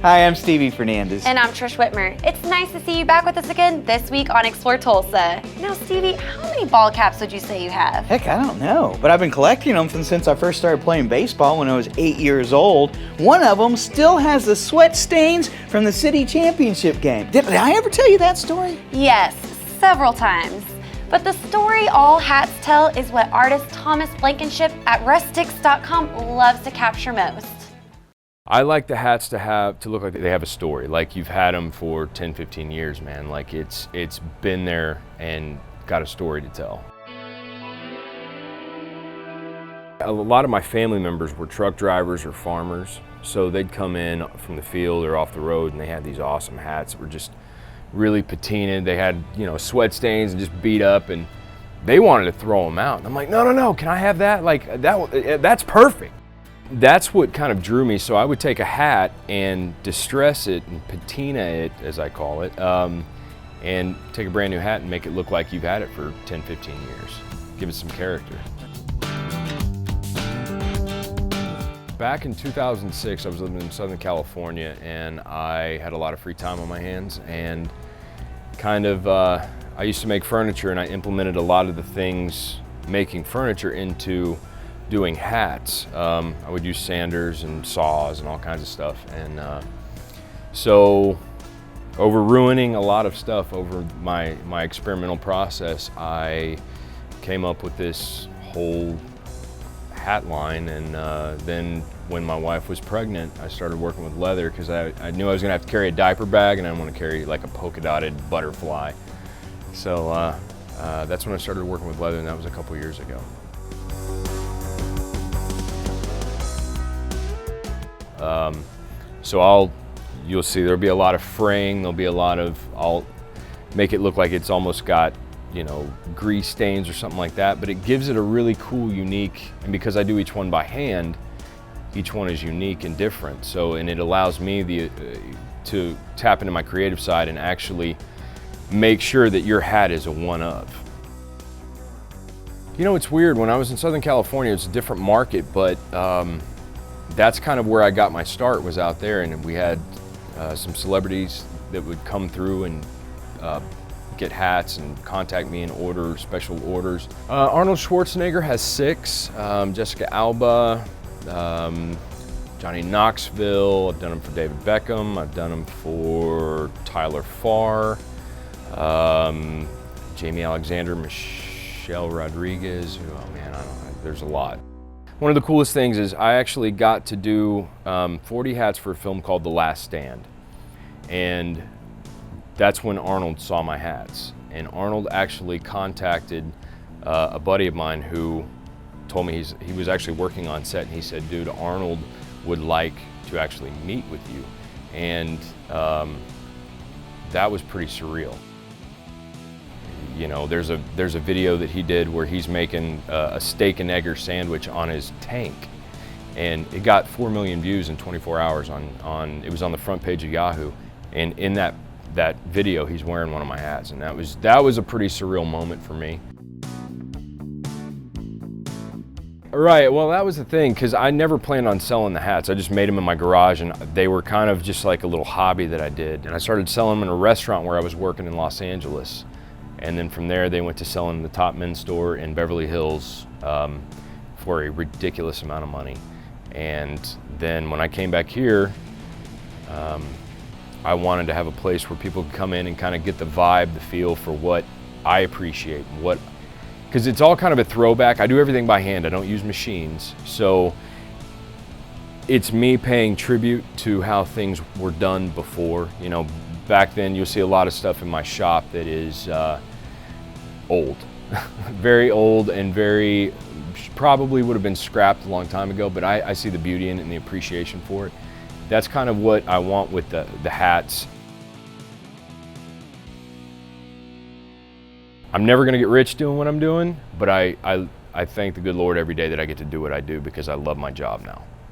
Hi, I'm Stevie Fernandez. And I'm Trish Whitmer. It's nice to see you back with us again this week on Explore Tulsa. Now, Stevie, how many ball caps would you say you have? Heck, I don't know, but I've been collecting them since I first started playing baseball when I was 8 years old. One of them still has the sweat stains from the city championship game. Did I ever tell you that story? Yes, several times. But the story all hats tell is what artist Thomas Blankenship at Rustix.com loves to capture most. I like the hats to look like they have a story, like you've had them for 10, 15 years, man. Like it's been there and got a story to tell. A lot of my family members were truck drivers or farmers, so they'd come in from the field or off the road and they had these awesome hats that were just really patinaed. They had, you know, sweat stains and just beat up, and they wanted to throw them out. And I'm like, no, can I have that? Like that's perfect. That's what kind of drew me. So I would take a hat and distress it and patina it, as I call it, and take a brand new hat and make it look like you've had it for 10, 15 years. Give it some character. Back in 2006, I was living in Southern California and I had a lot of free time on my hands, and I used to make furniture, and I implemented a lot of the things making furniture into doing hats. I would use sanders and saws and all kinds of stuff, and so over ruining a lot of stuff over my experimental process, I came up with this whole hat line, and then when my wife was pregnant, I started working with leather because I knew I was gonna have to carry a diaper bag, and I didn't want to carry like a polka dotted butterfly. So that's when I started working with leather, and that was a couple years ago. So you'll see there'll be a lot of fraying, I'll make it look like it's almost got, you know, grease stains or something like that, but it gives it a really cool, unique, and because I do each one by hand, each one is unique and different. So, and it allows me to tap into my creative side and actually make sure that your hat is a one of. You know, it's weird, when I was in Southern California, it's a different market, but that's kind of where I got my start, was out there, and we had some celebrities that would come through and get hats and contact me and order special orders. Arnold Schwarzenegger has 6, Jessica Alba, Johnny Knoxville, I've done them for David Beckham, I've done them for Tyler Farr, Jamie Alexander, Michelle Rodriguez, oh man, there's a lot. One of the coolest things is I actually got to do 40 hats for a film called The Last Stand. And that's when Arnold saw my hats. And Arnold actually contacted a buddy of mine who told me he was actually working on set, and he said, dude, Arnold would like to actually meet with you. And that was pretty surreal. You know, there's a video that he did where he's making a steak and egger sandwich on his tank, and it got 4 million views in 24 hours it was on the front page of Yahoo, and in that video he's wearing one of my hats, and that was a pretty surreal moment for me. Right, well, that was the thing, because I never planned on selling the hats. I just made them in my garage, and they were kind of just like a little hobby that I did, and I started selling them in a restaurant where I was working in Los Angeles. And then from there, they went to selling in the top men's store in Beverly Hills for a ridiculous amount of money. And then when I came back here, I wanted to have a place where people could come in and kind of get the vibe, the feel for what I appreciate, because it's all kind of a throwback. I do everything by hand, I don't use machines. So it's me paying tribute to how things were done before. You know, back then you'll see a lot of stuff in my shop that is old, very old, and probably would have been scrapped a long time ago, but I see the beauty in it and the appreciation for it. That's kind of what I want with the hats. I'm never gonna get rich doing what I'm doing, but I thank the good Lord every day that I get to do what I do, because I love my job now.